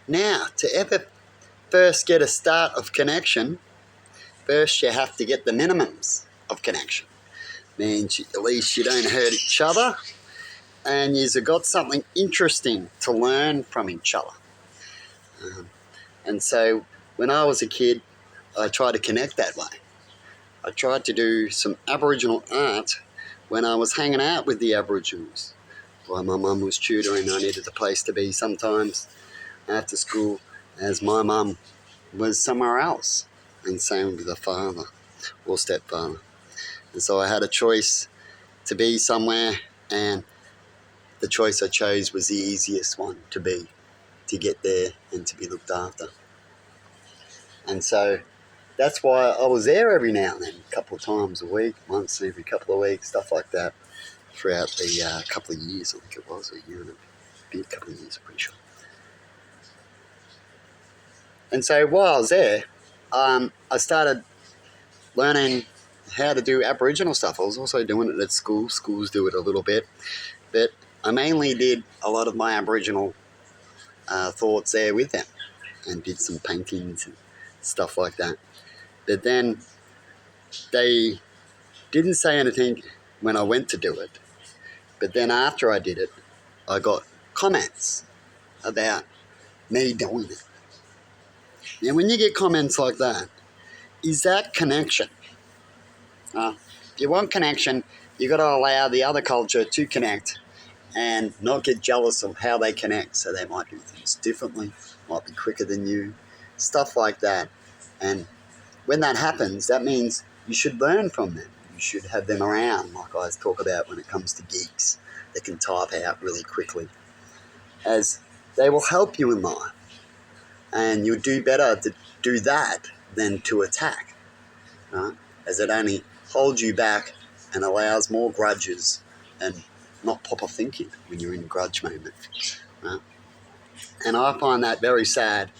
Now, to ever first get a start of connection, first you have to get the minimums of connection. Means at least you don't hurt each other and you've got something interesting to learn from each other. And so when I was a kid, I tried to connect that way. I tried to do some Aboriginal art when I was hanging out with the Aboriginals. While my mum was tutoring, I needed a place to be sometimes after school, as my mum was somewhere else, and same with the father or stepfather. And so I had a choice to be somewhere, and the choice I chose was the easiest one to be, to get there and to be looked after. And so that's why I was there every now and then, a couple of times a week, once every couple of weeks, stuff like that, throughout the couple of years, I think it was, a year and a couple of years, I'm pretty sure. And so while I was there, I started learning how to do Aboriginal stuff. I was also doing it at school. Schools do it a little bit. But I mainly did a lot of my Aboriginal thoughts there with them and did some paintings and stuff like that. But then they didn't say anything when I went to do it. But then after I did it, I got comments about me doing it. Now, when you get comments like that, is that connection? If you want connection, you've got to allow the other culture to connect and not get jealous of how they connect. So they might do things differently, might be quicker than you, stuff like that. And when that happens, that means you should learn from them. You should have them around, like I talk about when it comes to geeks that can type out really quickly, as they will help you in life. And you'll do better to do that than to attack, right? As it only holds you back and allows more grudges and not proper thinking when you're in a grudge moment, right? And I find that very sad,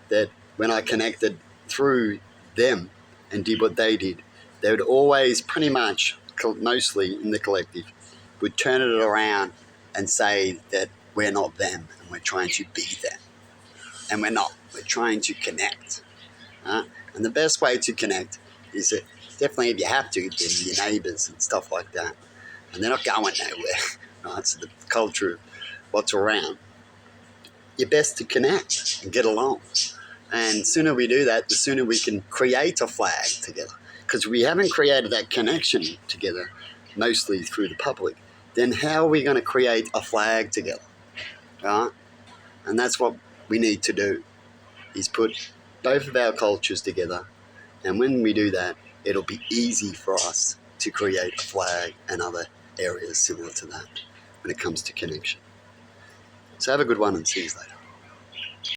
that when I connected through them and did what they did, they would always pretty much, mostly in the collective, would turn it around and say that we're not them and we're trying to be them. And we're not. We're trying to connect. And the best way to connect is that definitely, if you have to, then your neighbours and stuff like that. And they're not going nowhere. Right? So the culture of what's around, you're best to connect and get along. And the sooner we do that, the sooner we can create a flag together. Because we haven't created that connection together, mostly through the public, then how are we going to create a flag together? Right? And that's what we need to do, is put both of our cultures together. And when we do that, it'll be easy for us to create a flag and other areas similar to that when it comes to connection. So have a good one and see you later.